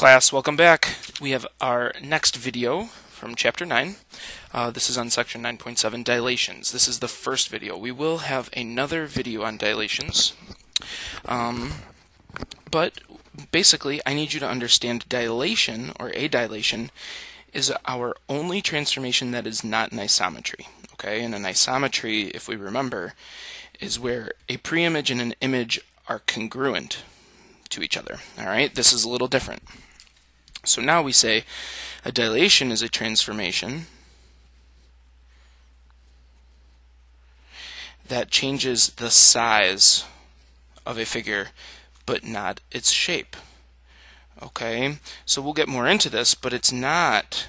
class, welcome back. We have our next video from Chapter 9. This is on Section 9.7, Dilations. This is the first video. We will have another video on dilations. But basically, I need you to understand dilation, or a dilation, is our only transformation that is not an isometry. Okay, and an isometry, if we remember, is where a preimage and an image are congruent to each other. Alright, this is a little different. So now we say a dilation is a transformation that changes the size of a figure but not its shape. Okay, so we'll get more into this, but it's not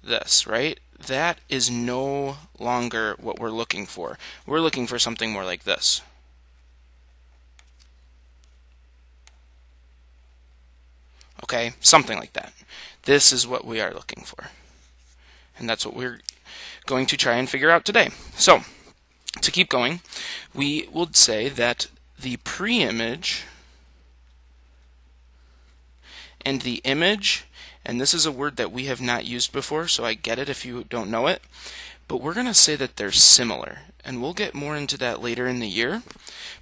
this, right? That is no longer what we're looking for. We're looking for something more like this. Okay, something like that. This is what we are looking for. And that's what we're going to try and figure out today. So, to keep going, we would say that the preimage and the image, and this is a word that we have not used before, so I get it if you don't know it, but we're going to say that they're similar, and we'll get more into that later in the year.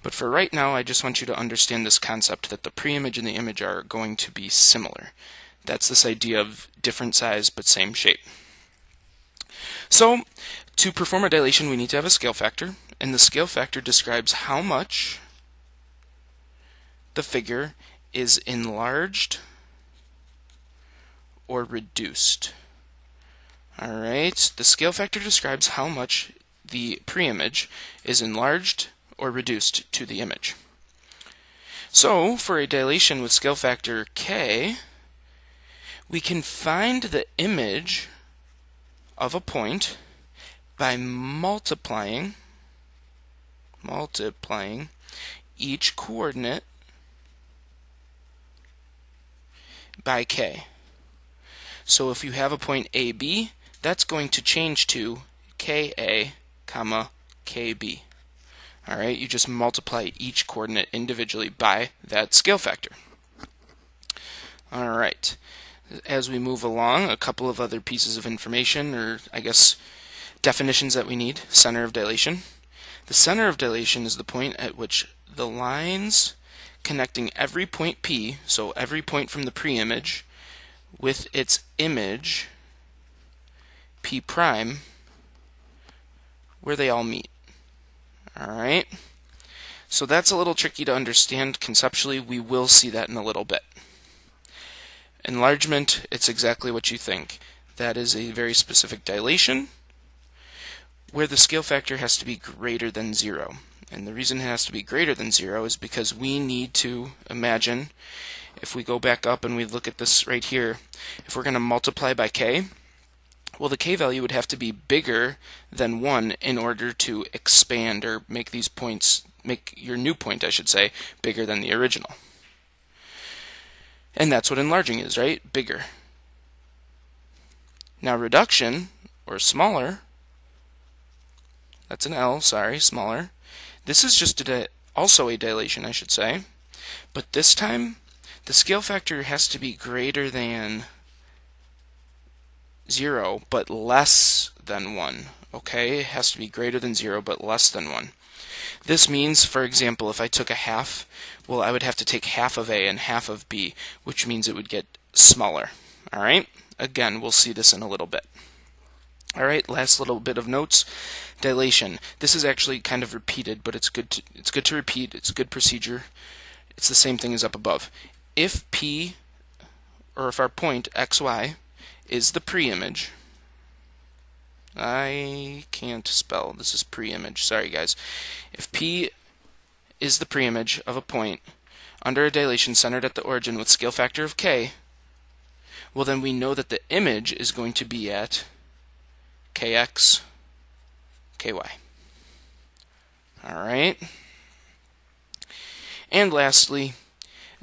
But for right now, I just want you to understand this concept that the preimage and the image are going to be similar. That's this idea of different size but same shape. So, to perform a dilation, we need to have a scale factor, and the scale factor describes how much the figure is enlarged or reduced. Alright, the scale factor describes how much the preimage is enlarged or reduced to the image. So, for a dilation with scale factor k, we can find the image of a point by multiplying each coordinate by k. So if you have a point AB, that's going to change to KA, KB. Alright, you just multiply each coordinate individually by that scale factor. Alright, as we move along, a couple of other pieces of information, or I guess definitions that we need. Center of dilation. The center of dilation is the point at which the lines connecting every point P, so every point from the preimage, with its image, P prime, where they all meet. Alright? So that's a little tricky to understand conceptually. We will see that in a little bit. Enlargement, it's exactly what you think. That is a very specific dilation where the scale factor has to be greater than 0. And the reason it has to be greater than 0 is because we need to imagine, if we go back up and we look at this right here, if we're going to multiply by k, well, the k value would have to be bigger than 1 in order to expand or make these points, make your new point, I should say, bigger than the original. And that's what enlarging is, right? Bigger. Now reduction, or smaller, that's an L, sorry, smaller. This is just also a dilation, I should say. But this time, the scale factor has to be greater than 0, but less than 1. Okay, it has to be greater than 0, but less than 1. This means, for example, if I took a half, well, I would have to take half of A and half of B, which means it would get smaller. Alright? Again, we'll see this in a little bit. Alright, last little bit of notes. Dilation. This is actually kind of repeated, but it's good to repeat. It's a good procedure. It's the same thing as up above. If P, or if our point xy, is the preimage, I can't spell, this is preimage, sorry guys. If P is the preimage of a point under a dilation centered at the origin with scale factor of k, well then we know that the image is going to be at kx, ky. Alright. And lastly,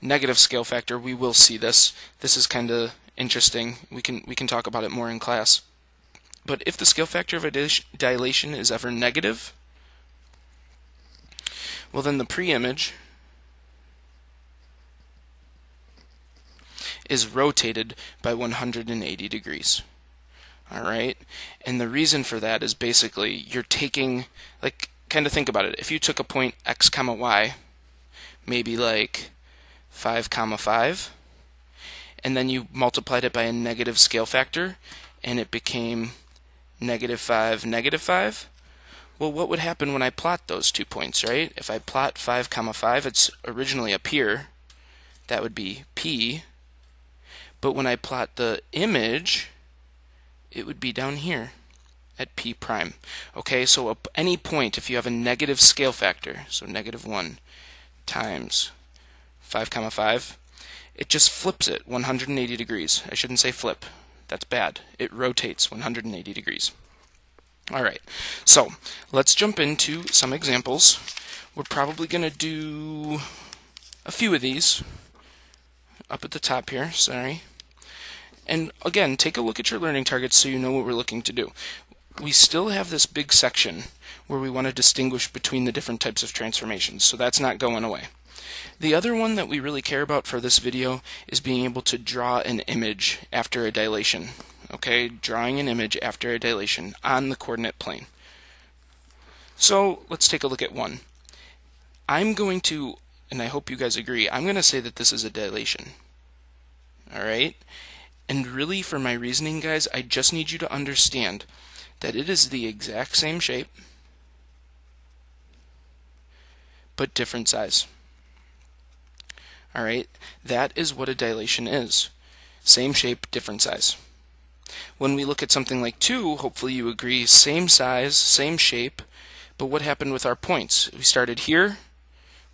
negative scale factor. We will see this. This is kind of interesting. We can talk about it more in class. But if the scale factor of a dilation is ever negative, well then the preimage is rotated by 180 degrees. Alright? And the reason for that is basically you're taking, like, kind of think about it. If you took a point x comma y, maybe like 5 comma 5, and then you multiplied it by a negative scale factor, and it became -5, -5, well, what would happen when I plot those 2 points, right? If I plot 5 comma 5, it's originally up here. That would be P. But when I plot the image, it would be down here at P prime. Okay, so any point, if you have a negative scale factor, so -1 times 5 comma 5, it just flips it 180 degrees. I shouldn't say flip. That's bad. It rotates 180 degrees. Alright, so let's jump into some examples. We're probably going to do a few of these up at the top here, sorry. And again, take a look at your learning targets so you know what we're looking to do. We still have this big section where we want to distinguish between the different types of transformations, so that's not going away. The other one that we really care about for this video is being able to draw an image after a dilation. Okay, drawing an image after a dilation on the coordinate plane. So let's take a look at one. I'm going to, and I hope you guys agree, I'm going to say that this is a dilation. Alright? And really, for my reasoning, guys, I just need you to understand that it is the exact same shape, but different size. Alright? That is what a dilation is. Same shape, different size. When we look at something like 2, hopefully you agree, same size, same shape, but what happened with our points? We started here,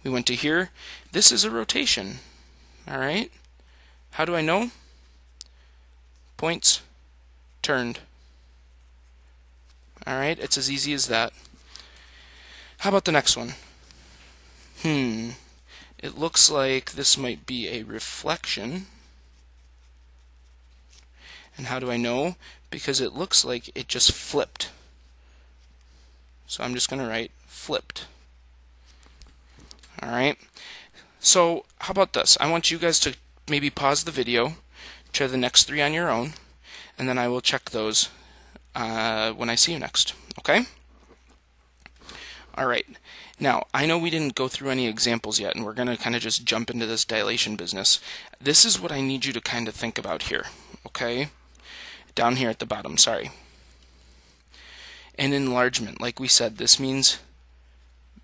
we went to here. This is a rotation. Alright? How do I know? Points turned. Alright, it's as easy as that. How about the next one? It looks like this might be a reflection. And how do I know? Because it looks like it just flipped. So I'm just going to write flipped. Alright, so how about this? I want you guys to maybe pause the video, try the next 3 on your own, and then I will check those when I see you next. Okay? Alright, now I know we didn't go through any examples yet, and we're going to kind of just jump into this dilation business. This is what I need you to kind of think about here. Okay? Down here at the bottom, sorry. An enlargement, like we said, this means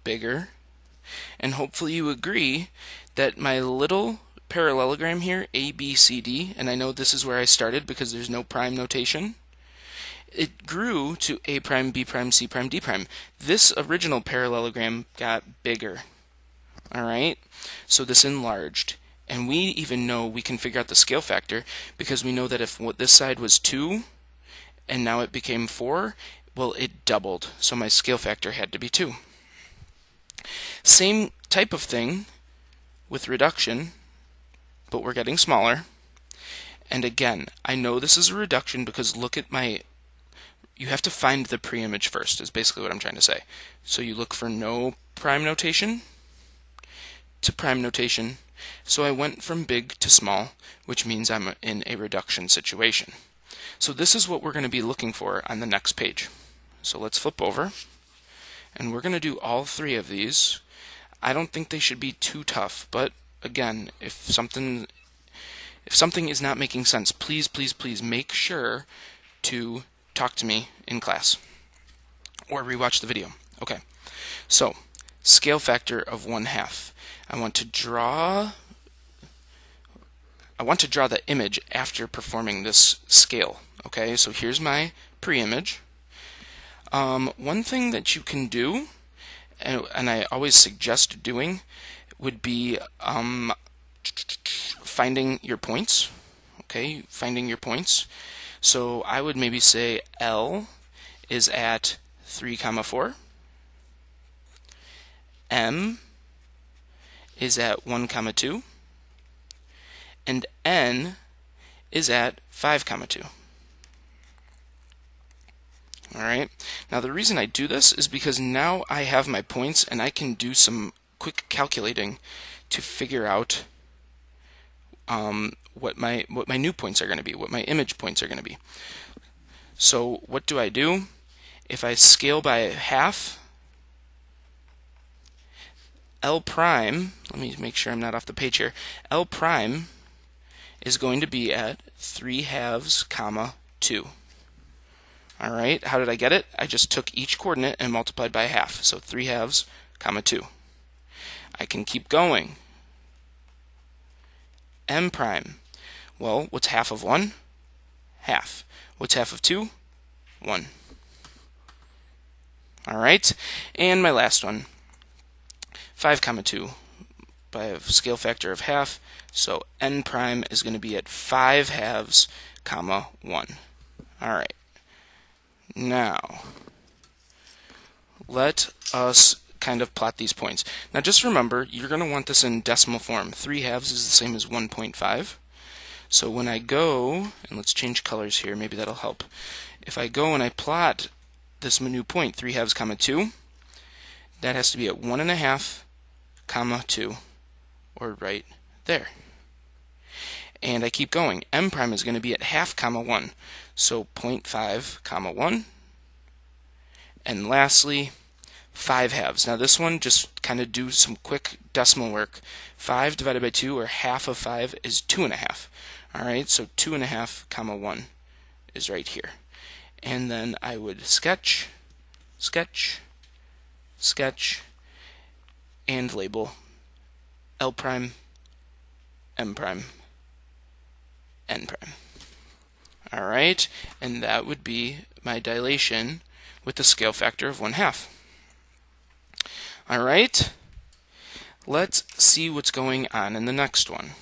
bigger. And hopefully you agree that my little parallelogram here, A, B, C, D, and I know this is where I started because there's no prime notation, it grew to A prime, B prime, C prime, D prime. This original parallelogram got bigger. Alright? So this enlarged. And we even know we can figure out the scale factor because we know that if this side was 2 and now it became 4, well, it doubled. So my scale factor had to be 2. Same type of thing with reduction, but we're getting smaller. And again, I know this is a reduction because look at my, you have to find the pre-image first is basically what I'm trying to say. So you look for no prime notation to prime notation. So I went from big to small, which means I'm in a reduction situation. So this is what we're going to be looking for on the next page. So let's flip over, and we're going to do all 3 of these. I don't think they should be too tough, but again, if something is not making sense, please, please, please make sure to talk to me in class or rewatch the video. Okay, so scale factor of 1/2. I want to draw the image after performing this scale. Okay, so here's my pre-image. One thing that you can do, and I always suggest doing, would be finding your points. Okay, finding your points. So I would maybe say L is at 3, 4. M is at 1, 2. And N is at 5, 2. Alright, now the reason I do this is because now I have my points and I can do some quick calculating to figure out what my new points are going to be, what my image points are going to be. So what do? If I scale by half, L prime, let me make sure I'm not off the page here, L prime is going to be at 3/2, comma 2. Alright, how did I get it? I just took each coordinate and multiplied by half. So 3/2, comma 2. I can keep going. M prime. Well, what's half of 1? Half. What's half of 2? 1. Alright, and my last one. 5, comma 2 by a scale factor of half. So N prime is going to be at 5/2, comma 1. Alright. Now, let us kind of plot these points. Now just remember, you're going to want this in decimal form. 3/2 is the same as 1.5. So when I go, and let's change colors here, maybe that'll help. If I go and I plot this new point, 3/2, comma 2, that has to be at 1.5, comma 2, or right there. And I keep going. M prime is going to be at half, comma 1. So 0.5, comma 1. And lastly, 5/2. Now this one, just kind of do some quick decimal work. 5 divided by 2, or half of 5, is 2.5. Alright, so 2.5, comma 1 is right here. And then I would sketch, sketch, sketch, and label L prime, M prime, N prime. Alright, and that would be my dilation with the scale factor of 1/2. Alright, let's see what's going on in the next one.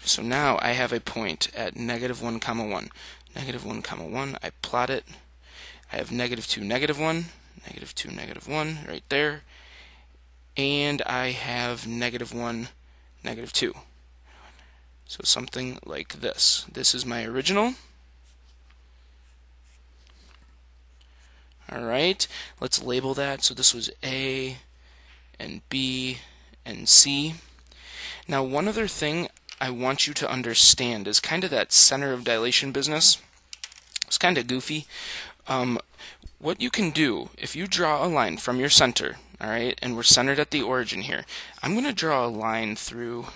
So now I have a point at -1, comma 1. -1, comma 1, I plot it. I have -2, -1, -2, -1 right there. And I have -1, -2. So something like this. This is my original. Alright, let's label that. So this was A and B and C. Now one other thing I want you to understand is kind of that center of dilation business. It's kind of goofy. What you can do, if you draw a line from your center, alright, and we're centered at the origin here, I'm going to draw a line through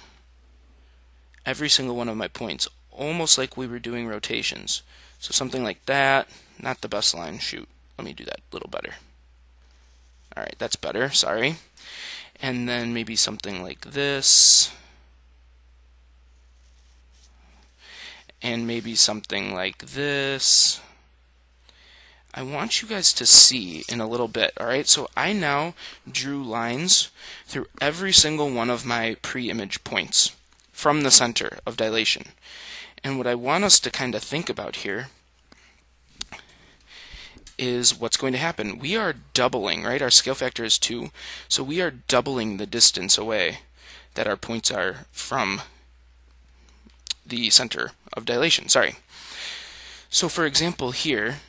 every single one of my points, almost like we were doing rotations. So something like that. Not the best line, shoot. Let me do that a little better. Alright, that's better, sorry. And then maybe something like this. And maybe something like this. I want you guys to see in a little bit, alright? So I now drew lines through every single one of my pre-image points from the center of dilation. And what I want us to kind of think about here is what's going to happen. We are doubling, right? Our scale factor is 2, so we are doubling the distance away that our points are from the center of dilation. Sorry. So for example here,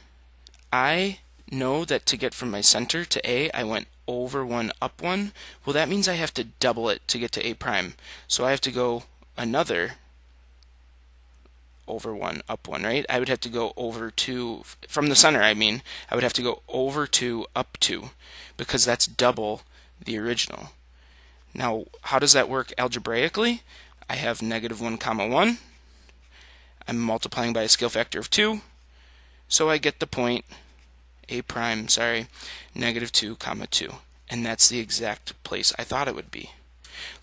I know that to get from my center to A, I went over 1, up 1. Well, that means I have to double it to get to A prime. So I have to go another over 1, up 1, right? I would have to go over 2, from the center I mean, I would have to go over 2, up 2, because that's double the original. Now, how does that work algebraically? I have -1, comma 1. I'm multiplying by a scale factor of 2, so I get the point A prime, sorry, -2, comma 2. And that's the exact place I thought it would be.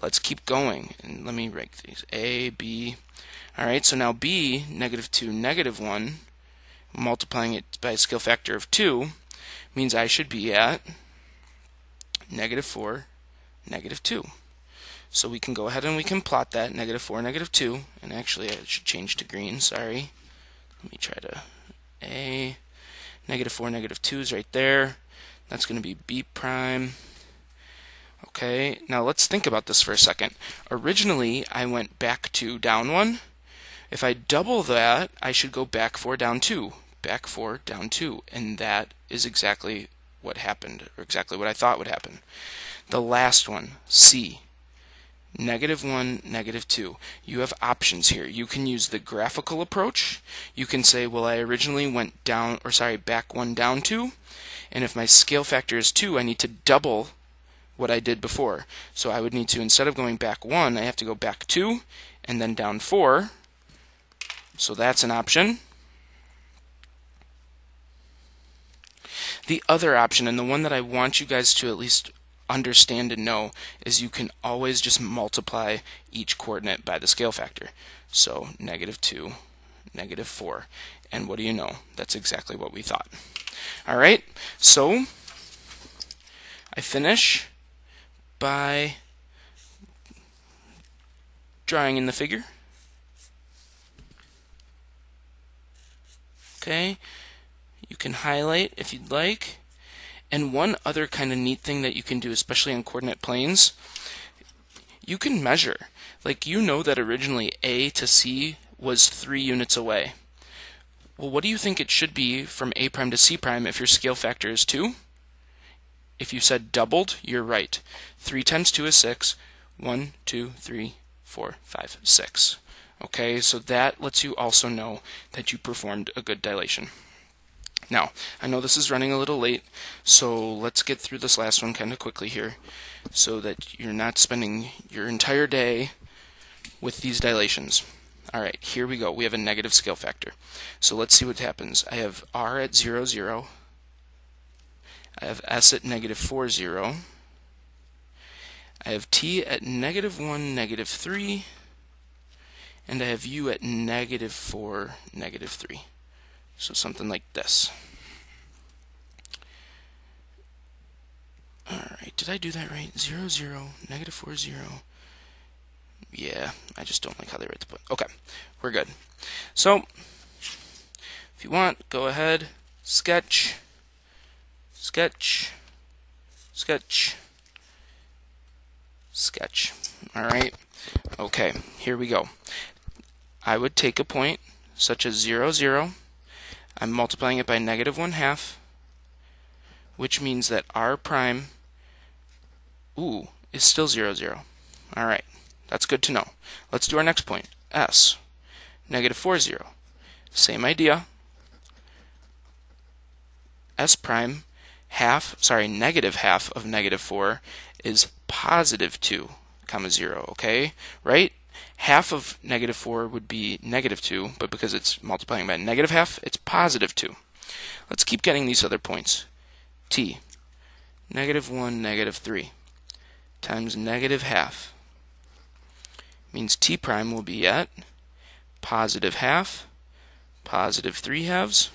Let's keep going, and let me write these. A, B. Alright, so now B, -2, -1, multiplying it by a scale factor of 2, means I should be at -4, -2. So we can go ahead and we can plot that, -4, -2, and actually I should change to green, sorry. Let me try to A, -4, -2 is right there. That's going to be B prime. Okay, now let's think about this for a second. Originally, I went back 2, down 1. If I double that, I should go back 4, down 2. Back 4, down 2. And that is exactly what happened, or exactly what I thought would happen. The last one, C. -1, -2. You have options here. You can use the graphical approach. You can say, well, I originally went down, or sorry, back 1 down 2, and if my scale factor is 2, I need to double what I did before. So I would need to, instead of going back 1, I have to go back 2, and then down 4. So that's an option. The other option, and the one that I want you guys to at least understand and know, is you can always just multiply each coordinate by the scale factor. So -2, -4, and what do you know? That's exactly what we thought. All right, so I finish by drawing in the figure. Okay, you can highlight if you'd like. And one other kind of neat thing that you can do, especially on coordinate planes, you can measure. Like, you know that originally A to C was 3 units away. Well, what do you think it should be from A prime to C prime if your scale factor is 2? If you said doubled, you're right. 3 times 2 is 6. 1, 2, 3, 4, 5, 6. Okay, so that lets you also know that you performed a good dilation. Now, I know this is running a little late, so let's get through this last one kind of quickly here so that you're not spending your entire day with these dilations. Alright, here we go. We have a negative scale factor. So let's see what happens. I have R at 0, 0. I have S at -4, 0. I have T at -1, -3. And I have U at -4, -3. So something like this. Alright, did I do that right? 0, 0, -4, 0. Yeah, I just don't like how they write the point. Okay, we're good. So, if you want, go ahead, sketch, sketch, sketch, sketch. Alright, okay, here we go. I would take a point such as 0, 0. I'm multiplying it by -1/2, which means that R prime, is still 0, 0. Alright, that's good to know. Let's do our next point. S, -4, 0. Same idea. S prime, -half of -4 is +2, 0, okay? Right? Half of -4 would be -2, but because it's multiplying by -half, it's +2. Let's keep getting these other points. T, -1, -3 times -half means T prime will be at +half, +3/2,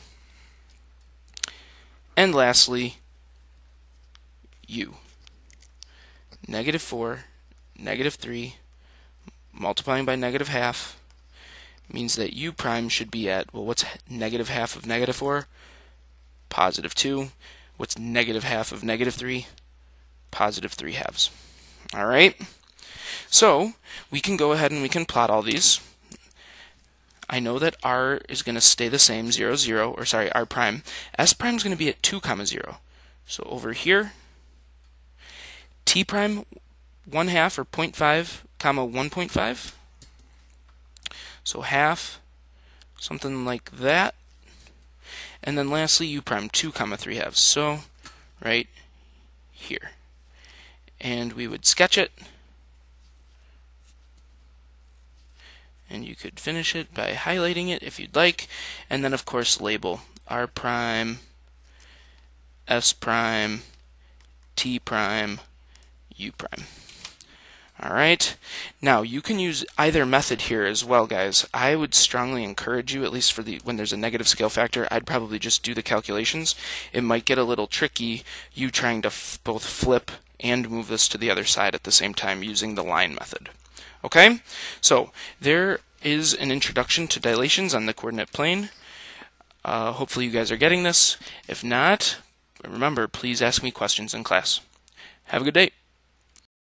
and lastly, U, -4, -3, multiplying by -half means that U prime should be at, well, what's -half of -4? +2. What's -half of -3? +3/2. Alright? So, we can go ahead and we can plot all these. I know that R is going to stay the same, 0, 0, or sorry, R prime. S prime is going to be at 2, 0. So over here, T prime 1/2 or 0.5, 1.5. So half, something like that. And then lastly, U prime 2, 3/2. So right here. And we would sketch it. And you could finish it by highlighting it if you'd like. And then, of course, label R prime, S prime, T prime, U prime. Alright, now you can use either method here as well, guys. I would strongly encourage you, at least for when there's a negative scale factor, I'd probably just do the calculations. It might get a little tricky, you trying to both flip and move this to the other side at the same time using the line method. Okay, so there is an introduction to dilations on the coordinate plane. Hopefully you guys are getting this. If not, remember, please ask me questions in class. Have a good day.